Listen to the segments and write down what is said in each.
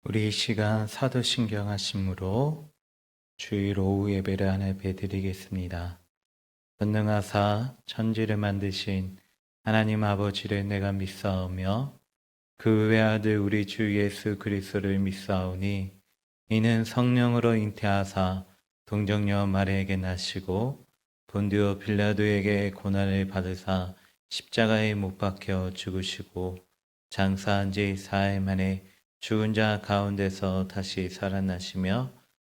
우리 이 시간 사도신경 하심으로 주일 오후 예배를 하나 드리겠습니다. 전능하사 천지를 만드신 하나님 아버지를 내가 믿사오며 그 외아들 우리 주 예수 그리스도를 믿사오니 이는 성령으로 잉태하사 동정녀 마리아에게 나시고 본디오 빌라도에게 고난을 받으사 십자가에 못 박혀 죽으시고 장사한 지 사흘 만에 죽은 자 가운데서 다시 살아나시며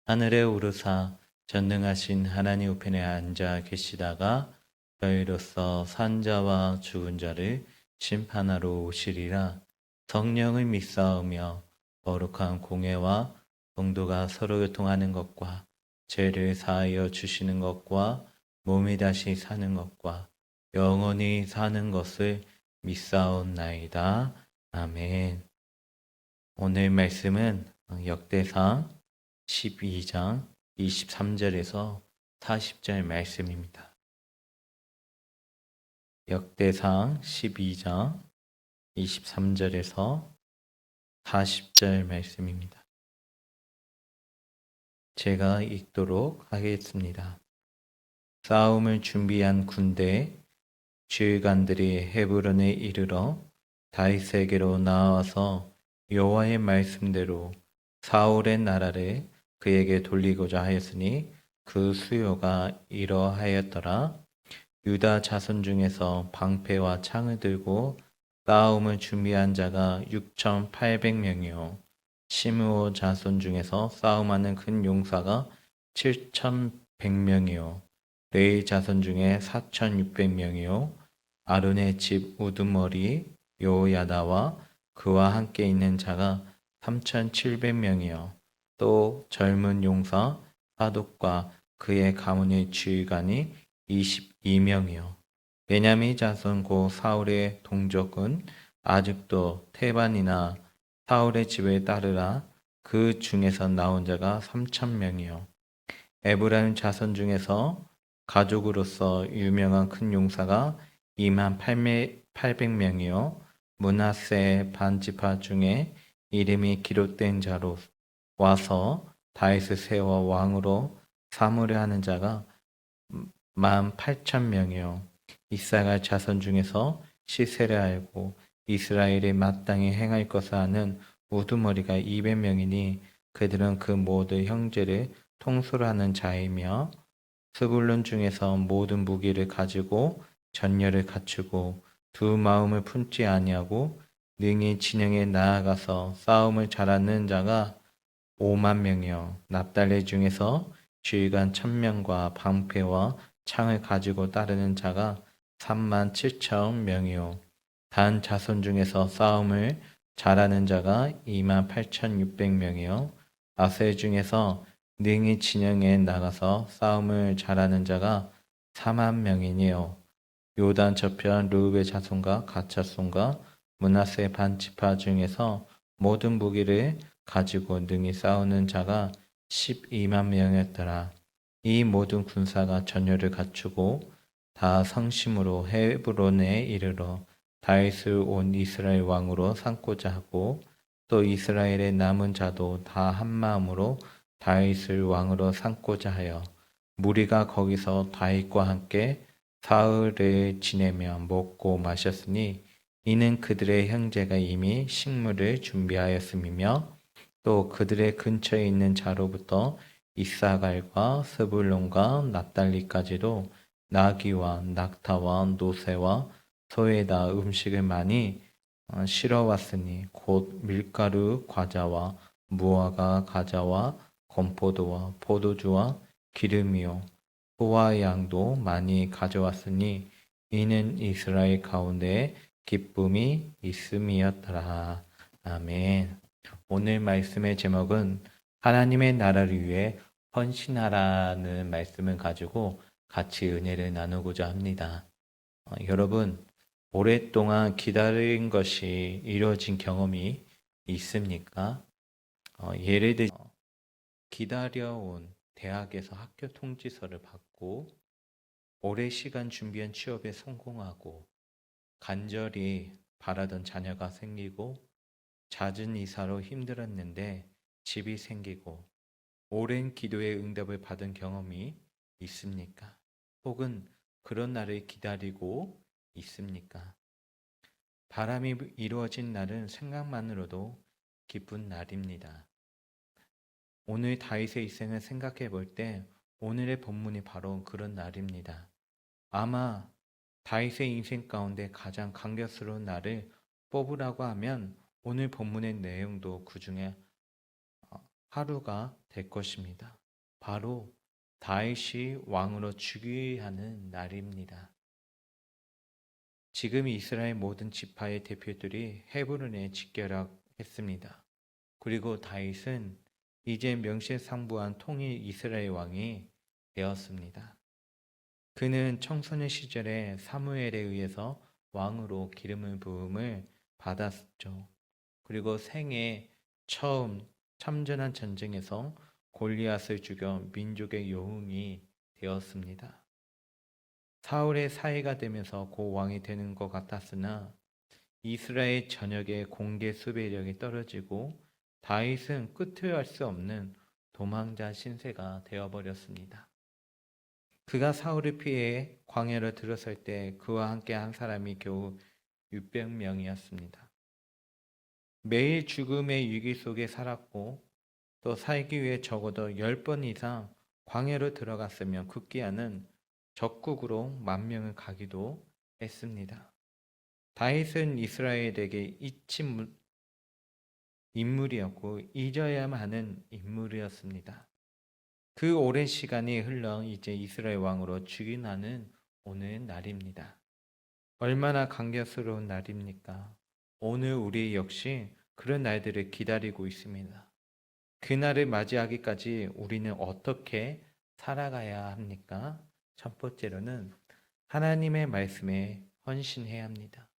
하늘에 오르사 전능하신 하나님 우편에 앉아 계시다가 저희로서 산 자와 죽은 자를 심판하러 오시리라. 성령을 믿사오며 거룩한 공회와 성도가 서로 교통하는 것과 죄를 사하여 주시는 것과 몸이 다시 사는 것과 영원히 사는 것을 믿사옵나이다. 아멘. 오늘 말씀은 역대상 12장 23절에서 40절 말씀입니다. 역대상 12장 23절에서 40절 말씀입니다. 제가 읽도록 하겠습니다. 싸움을 준비한 군대 지휘관들이 헤브론에 이르러 다윗에게로 나와서 여호와의 말씀대로 사울의 나라를 그에게 돌리고자 하였으니 그 수요가 이러하였더라. 유다 자손 중에서 방패와 창을 들고 싸움을 준비한 자가 6,800명이요 시므오 자손 중에서 싸움하는 큰 용사가 7,100명이요 레위 자손 중에 4,600명이요 아론의 집 우두머리 요야다와 그와 함께 있는 자가 3,700명이요 또 젊은 용사 사독과 그의 가문의 지휘관이 22명이요 베냐민 자손 고 사울의 동족은 아직도 태반이나 사울의 집을 따르라. 그 중에서 나온 자가 3,000명이요 에브라임 자손 중에서 가족으로서 유명한 큰 용사가 28,800명이요 므낫세 반지파 중에 이름이 기록된 자로 와서 다윗을 세워 왕으로 사무를 하는 자가 18,000명이요 이사갈 자손 중에서 시세를 알고 이스라엘이 마땅히 행할 것을 아는 우두머리가 200명이니 그들은 그 모든 형제를 통솔하는 자이며 스불론 중에서 모든 무기를 가지고 전열을 갖추고 두 마음을 품지 아니하고 능히 진영에 나아가서 싸움을 잘하는 자가 5만 명이요 납달리 중에서 지휘관 1,000명과 방패와 창을 가지고 따르는 자가 37,000명이요 단 자손 중에서 싸움을 잘하는 자가 28,600명이요 아셀 중에서 능히 진영에 나가서 싸움을 잘하는 자가 4만 명이니요 요단 저편 르우베 자손과 갓 자손과 므낫세 반지파 중에서 모든 무기를 가지고 능히 싸우는 자가 12만 명이었더라. 이 모든 군사가 전열을 갖추고 다 성심으로 헤브론에 이르러 다윗을 온 이스라엘 왕으로 삼고자 하고 또 이스라엘의 남은 자도 다 한마음으로 다윗을 왕으로 삼고자 하여 무리가 거기서 다윗과 함께 사흘을 지내며 먹고 마셨으니 이는 그들의 형제가 이미 식물을 준비하였음이며 또 그들의 근처에 있는 자로부터 이사갈과 스불론과 납달리까지도 나귀와 낙타와 노새와 소에다 음식을 많이 실어왔으니 곧 밀가루 과자와 무화과 과자와 건포도와 포도주와 기름이요 소와 양도 많이 가져왔으니 이는 이스라엘 가운데 기쁨이 있음이었더라. 아멘. 오늘 말씀의 제목은 하나님의 나라를 위해 헌신하라는 말씀을 가지고 같이 은혜를 나누고자 합니다. 여러분, 오랫동안 기다린 것이 이루어진 경험이 있습니까? 예를 들어 기다려온 대학에서 학교 통지서를 받고 오랜 시간 준비한 취업에 성공하고 간절히 바라던 자녀가 생기고 잦은 이사로 힘들었는데 집이 생기고 오랜 기도의 응답을 받은 경험이 있습니까? 혹은 그런 날을 기다리고 있습니까? 바람이 이루어진 날은 생각만으로도 기쁜 날입니다. 오늘 다윗의 일생을 생각해 볼 때 오늘의 본문이 바로 그런 날입니다. 아마 다윗의 인생 가운데 가장 감격스러운 날을 뽑으라고 하면 오늘 본문의 내용도 그 중에 하루가 될 것입니다. 바로 다윗이 왕으로 즉위하는 날입니다. 지금 이스라엘 모든 지파의 대표들이 헤브론에 집결했습니다. 그리고 다윗은 이제 명실상부한 통일 이스라엘 왕이 되었습니다. 그는 청소년 시절에 사무엘에 의해서 왕으로 기름을 부음을 받았죠. 그리고 생애 처음 참전한 전쟁에서 골리앗을 죽여 민족의 영웅이 되었습니다. 사울의 사이가 되면서 고 왕이 되는 것 같았으나 이스라엘 전역의 공개 수비력이 떨어지고 다윗은 끝을 알 수 없는 도망자 신세가 되어버렸습니다. 그가 사울을 피해 광야로 들어설 때 그와 함께 한 사람이 겨우 600명이었습니다. 매일 죽음의 위기 속에 살았고 또 살기 위해 적어도 10번 이상 광야로 들어갔으며 급기야는 적국으로 만명을 가기도 했습니다. 다윗은 이스라엘에게 잊힌 인물이었고 잊어야만 하는 인물이었습니다. 그 오랜 시간이 흘러 이제 이스라엘 왕으로 즉위하는 오늘 날입니다. 얼마나 감격스러운 날입니까? 오늘 우리 역시 그런 날들을 기다리고 있습니다. 그날을 맞이하기까지 우리는 어떻게 살아가야 합니까? 첫 번째로는 하나님의 말씀에 헌신해야 합니다.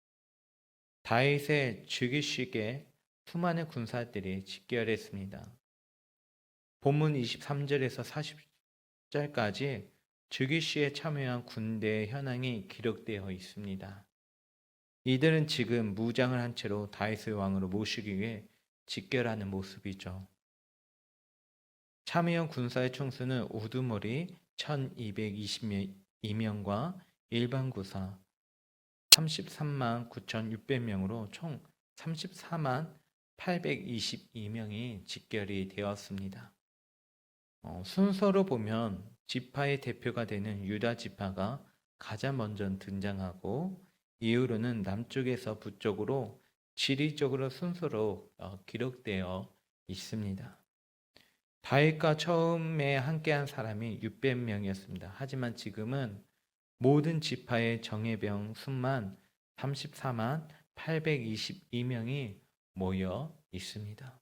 다윗의 즉위식에 수많은 군사들이 집결했습니다. 본문 23절에서 40절까지 즉위시에 참여한 군대의 현황이 기록되어 있습니다. 이들은 지금 무장을 한 채로 다윗을 왕으로 모시기 위해 집결하는 모습이죠. 참여한 군사의 총수는 우두머리 1222명과 일반 구사 33만 9,600명으로 총 34만 822명이 집결이 되었습니다. 순서로 보면 지파의 대표가 되는 유다 지파가 가장 먼저 등장하고 이후로는 남쪽에서 북쪽으로 지리적으로 순서로 기록되어 있습니다. 다윗과 처음에 함께한 사람이 600명이었습니다. 하지만 지금은 모든 지파의 정예병 수만 34만 822명이 모여 있습니다.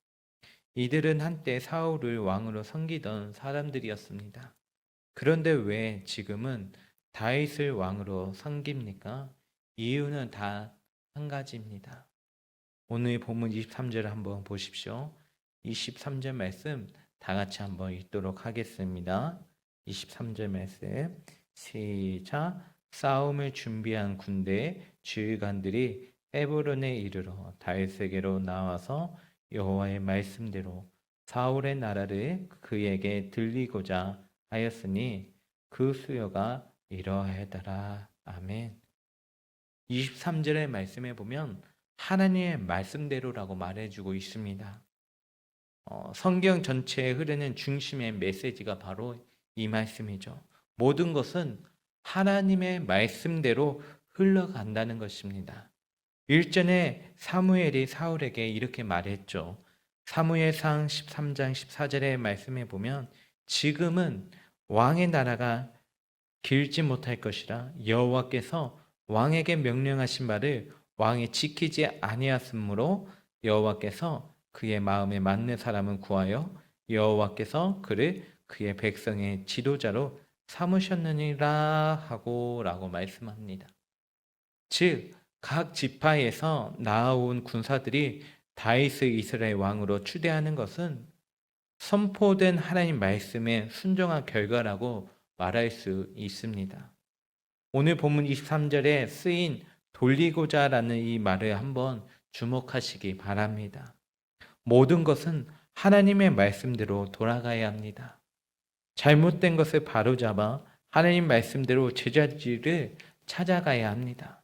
이들은 한때 사울을 왕으로 섬기던 사람들이었습니다. 그런데 왜 지금은 다윗을 왕으로 섬깁니까? 이유는 다 한 가지입니다. 오늘 본문 23절을 한번 보십시오. 23절 말씀 다 같이 한번 읽도록 하겠습니다. 23절 말씀 시작. 싸움을 준비한 군대 지휘관들이 헤브론에 이르러 다윗에게로 나와서 여호와의 말씀대로 사울의 나라를 그에게 들리고자 하였으니 그 수요가 이러하더라. 아멘. 23절의 말씀에 보면 하나님의 말씀대로라고 말해주고 있습니다. 성경 전체에 흐르는 중심의 메시지가 바로 이 말씀이죠. 모든 것은 하나님의 말씀대로 흘러간다는 것입니다. 일전에 사무엘이 사울에게 이렇게 말했죠. 사무엘상 13장 14절의 말씀에 보면 지금은 왕의 나라가 길지 못할 것이라 여호와께서 왕에게 명령하신 바를 왕이 지키지 아니하였으므로 여호와께서 그의 마음에 맞는 사람을 구하여 여호와께서 그를 그의 백성의 지도자로 삼으셨느니라 라고 말씀합니다. 즉 각 지파에서 나아온 군사들이 다윗을 이스라엘 왕으로 추대하는 것은 선포된 하나님 말씀에 순종한 결과라고 말할 수 있습니다. 오늘 본문 23절에 쓰인 돌리고자라는 이 말을 한번 주목하시기 바랍니다. 모든 것은 하나님의 말씀대로 돌아가야 합니다. 잘못된 것을 바로잡아 하나님 말씀대로 제자지를 찾아가야 합니다.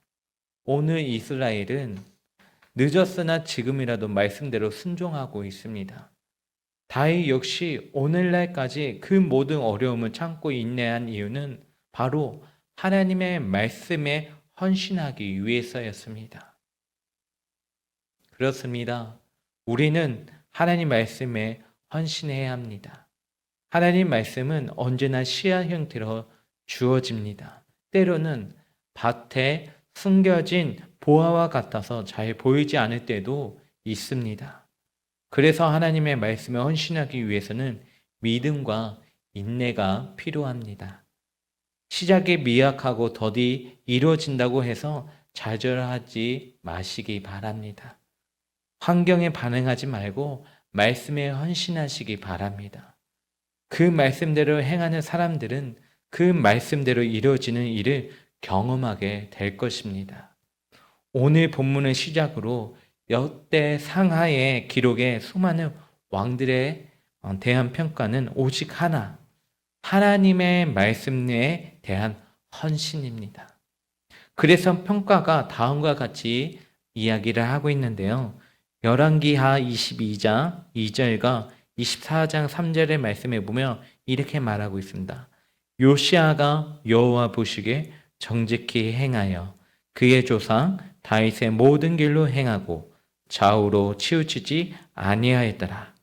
오늘 이스라엘은 늦었으나 지금이라도 말씀대로 순종하고 있습니다. 다윗 역시 오늘날까지 그 모든 어려움을 참고 인내한 이유는 바로 하나님의 말씀에 헌신하기 위해서였습니다. 그렇습니다. 우리는 하나님 말씀에 헌신해야 합니다. 하나님 말씀은 언제나 씨앗 형태로 주어집니다. 때로는 밭에 숨겨진 보화와 같아서 잘 보이지 않을 때도 있습니다. 그래서 하나님의 말씀에 헌신하기 위해서는 믿음과 인내가 필요합니다. 시작이 미약하고 더디 이루어진다고 해서 좌절하지 마시기 바랍니다. 환경에 반응하지 말고 말씀에 헌신하시기 바랍니다. 그 말씀대로 행하는 사람들은 그 말씀대로 이루어지는 일을 경험하게 될 것입니다. 오늘 본문의 시작으로 역대 상하의 기록에 수많은 왕들에 대한 평가는 오직 하나, 하나님의 말씀에 대한 헌신입니다. 그래서 평가가 다음과 같이 이야기를 하고 있는데요. 열왕기하 22장 2절과 24장 3절의 말씀에 보면 이렇게 말하고 있습니다. 요시아가 여호와 보시기에 정직히 행하여 그의 조상 다윗의 모든 길로 행하고 좌우로 치우치지 아니하였더라.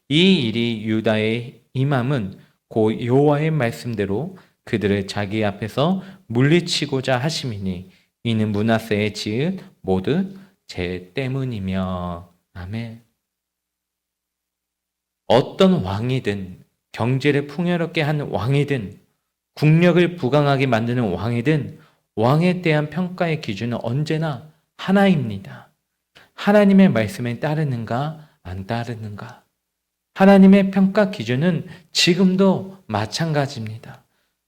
이 일이 유다의 임함은 곧 여호와의 말씀대로 그들을 자기 앞에서 물리치고자 하심이니 이는 므낫세의 지은 모든 죄 때문이며. 아멘. 어떤 왕이든 경제를 풍요롭게 하는 왕이든 국력을 부강하게 만드는 왕이든 왕에 대한 평가의 기준은 언제나 하나입니다. 하나님의 말씀에 따르는가 안 따르는가. 하나님의 평가 기준은 지금도 마찬가지입니다.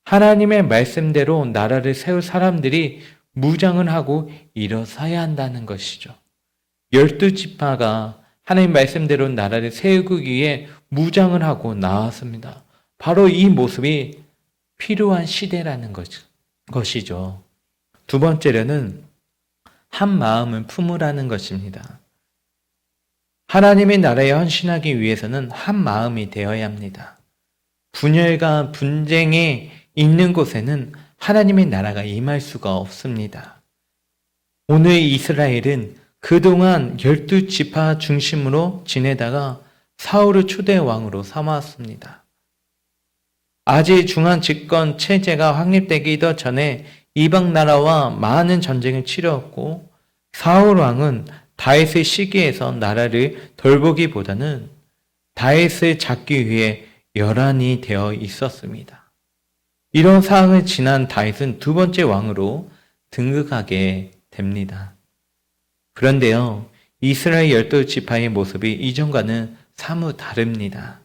하나님의 말씀대로 나라를 세울 사람들이 무장을 하고 일어서야 한다는 것이죠. 12지파가 하나님 말씀대로 나라를 세우기 위해 무장을 하고 나왔습니다. 바로 이 모습이 필요한 시대라는 것이죠. 두 번째로는 한 마음을 품으라는 것입니다. 하나님의 나라에 헌신하기 위해서는 한 마음이 되어야 합니다. 분열과 분쟁이 있는 곳에는 하나님의 나라가 임할 수가 없습니다. 오늘 이스라엘은 그동안 12지파 중심으로 지내다가 사울을 초대 왕으로 삼았습니다. 아직 중앙 집권 체제가 확립되기 더 전에 이방 나라와 많은 전쟁을 치렀고 사울 왕은 다윗의 시기에서 나라를 돌보기보다는 다윗을 잡기 위해 열한이 되어 있었습니다. 이런 상황을 지난 다윗은 두 번째 왕으로 등극하게 됩니다. 그런데요, 이스라엘 12지파의 모습이 이전과는 사뭇 다릅니다.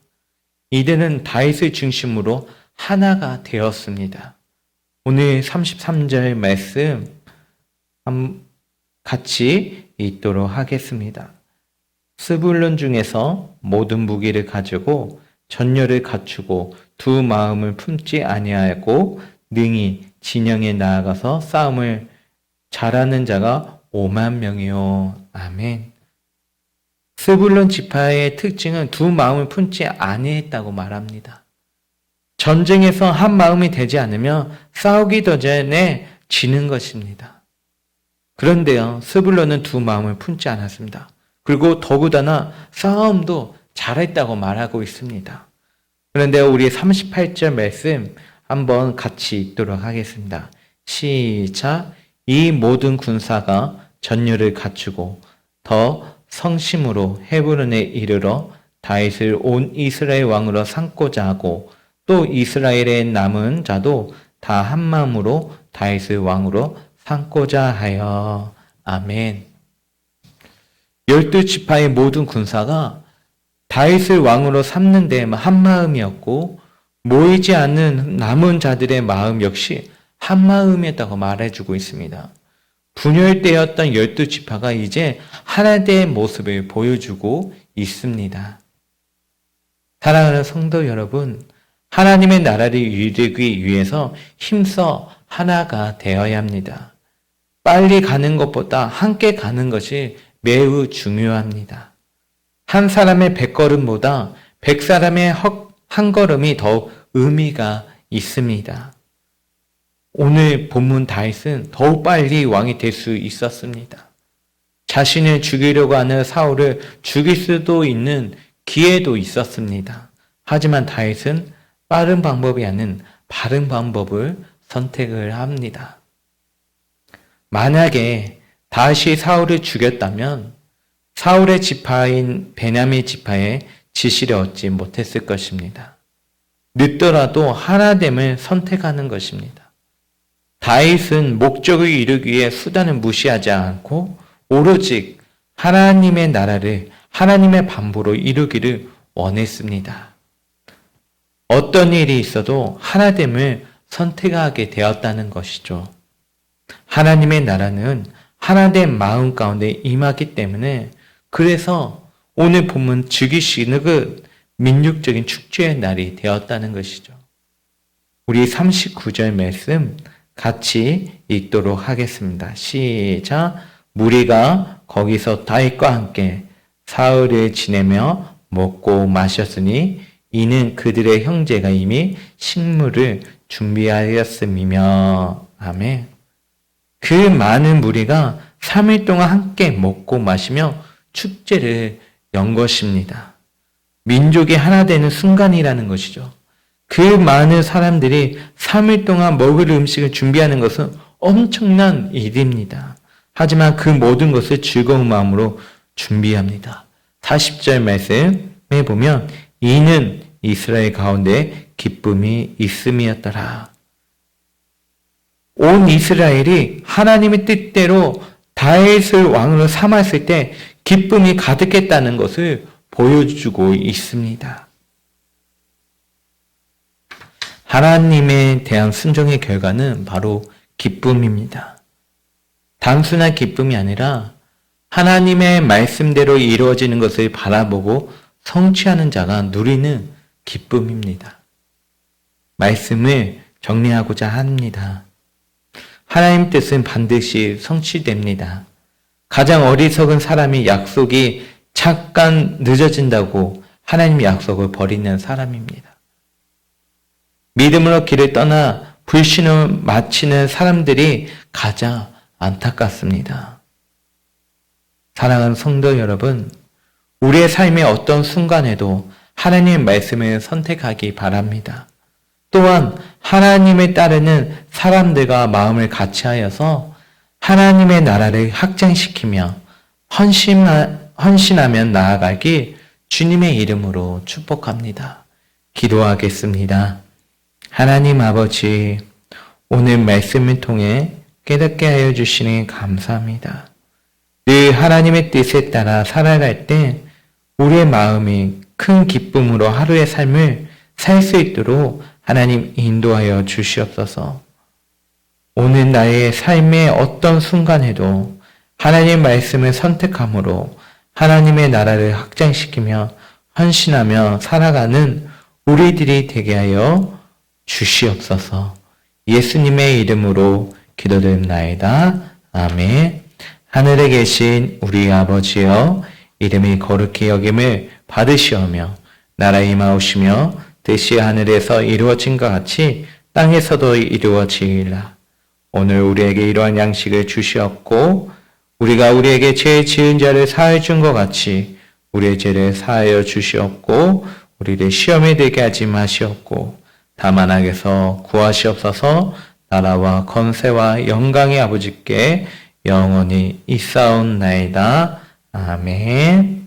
이들은 다윗을 중심으로 하나가 되었습니다. 오늘 33절 말씀 같이 읽도록 하겠습니다. 스불론 중에서 모든 무기를 가지고 전열을 갖추고 두 마음을 품지 아니하고 능히 진영에 나아가서 싸움을 잘하는 자가 5만 명이요. 아멘. 스불론 지파의 특징은 두 마음을 품지 아니했다고 말합니다. 전쟁에서 한 마음이 되지 않으면 싸우기 더 전에 지는 것입니다. 그런데요, 스불론은 두 마음을 품지 않았습니다. 그리고 더구나 싸움도 잘했다고 말하고 있습니다. 그런데 우리 38절 말씀 한번 같이 읽도록 하겠습니다. 시작. 이 모든 군사가 전열을 갖추고 더 성심으로 헤브론에 이르러 다윗을 온 이스라엘 왕으로 삼고자 하고 또 이스라엘의 남은 자도 다 한 마음으로 다윗을 왕으로 삼고자 하여. 아멘. 12지파의 모든 군사가 다윗을 왕으로 삼는 데 한 마음이었고 모이지 않는 남은 자들의 마음 역시 한 마음이었다고 말해주고 있습니다. 분열되었던 12지파가 이제 하나님의 모습을 보여주고 있습니다. 사랑하는 성도 여러분, 하나님의 나라를 이루기 위해서 힘써 하나가 되어야 합니다. 빨리 가는 것보다 함께 가는 것이 매우 중요합니다. 한 사람의 100걸음보다 100사람의 한 걸음이 더욱 의미가 있습니다. 오늘 본문 다윗은 더욱 빨리 왕이 될 수 있었습니다. 자신을 죽이려고 하는 사울을 죽일 수도 있는 기회도 있었습니다. 하지만 다윗은 빠른 방법이 아닌 바른 방법을 선택을 합니다. 만약에 다윗이 사울을 죽였다면 사울의 지파인 베냐민 지파의 지시를 얻지 못했을 것입니다. 늦더라도 하나됨을 선택하는 것입니다. 다윗은 목적을 이루기 위해 수단을 무시하지 않고 오로지 하나님의 나라를 하나님의 방법으로 이루기를 원했습니다. 어떤 일이 있어도 하나됨을 선택하게 되었다는 것이죠. 하나님의 나라는 하나된 마음 가운데 임하기 때문에 그래서 오늘 본문 죽이시는 그 민족적인 축제의 날이 되었다는 것이죠. 우리 39절 말씀 같이 읽도록 하겠습니다. 시작. 무리가 거기서 다윗과 함께 사흘을 지내며 먹고 마셨으니 이는 그들의 형제가 이미 식물을 준비하였음이며. 아멘. 그 많은 무리가 3일 동안 함께 먹고 마시며 축제를 연 것입니다. 민족이 하나 되는 순간이라는 것이죠. 그 많은 사람들이 3일 동안 먹을 음식을 준비하는 것은 엄청난 일입니다. 하지만 그 모든 것을 즐거운 마음으로 준비합니다. 40절 말씀에 보면 이는 이스라엘 가운데 기쁨이 있음이었더라. 온 이스라엘이 하나님의 뜻대로 다윗을 왕으로 삼았을 때 기쁨이 가득했다는 것을 보여주고 있습니다. 하나님에 대한 순종의 결과는 바로 기쁨입니다. 단순한 기쁨이 아니라 하나님의 말씀대로 이루어지는 것을 바라보고 성취하는 자가 누리는 기쁨입니다. 말씀을 정리하고자 합니다. 하나님 뜻은 반드시 성취됩니다. 가장 어리석은 사람이 약속이 잠깐 늦어진다고 하나님 약속을 버리는 사람입니다. 믿음으로 길을 떠나 불신을 마치는 사람들이 가장 안타깝습니다. 사랑하는 성도 여러분, 우리의 삶의 어떤 순간에도 하나님의 말씀을 선택하기 바랍니다. 또한 하나님을 따르는 사람들과 마음을 같이하여서 하나님의 나라를 확장시키며 헌신하며 나아가기 주님의 이름으로 축복합니다. 기도하겠습니다. 하나님 아버지, 오늘 말씀을 통해 깨닫게 하여 주시니 감사합니다. 늘 하나님의 뜻에 따라 살아갈 때 우리의 마음이 큰 기쁨으로 하루의 삶을 살 수 있도록 하나님 인도하여 주시옵소서. 오늘 나의 삶의 어떤 순간에도 하나님의 말씀을 선택함으로 하나님의 나라를 확장시키며 헌신하며 살아가는 우리들이 되게 하여 주시옵소서. 예수님의 이름으로 기도드립나이다. 아멘. 하늘에 계신 우리 아버지여, 이름이 거룩히 여김을 받으시오며 나라 임하오시며 뜻이 하늘에서 이루어진 것 같이 땅에서도 이루어지리라. 오늘 우리에게 이러한 양식을 주시옵고 우리가 우리에게 죄 지은 자를 사하여 준 것 같이 우리의 죄를 사하여 주시옵고 우리를 시험에 들게 하지 마시옵고 다만 악에서 구하시옵소서. 나라와 권세와 영광의 아버지께 영원히 있사옵나이다. 아멘.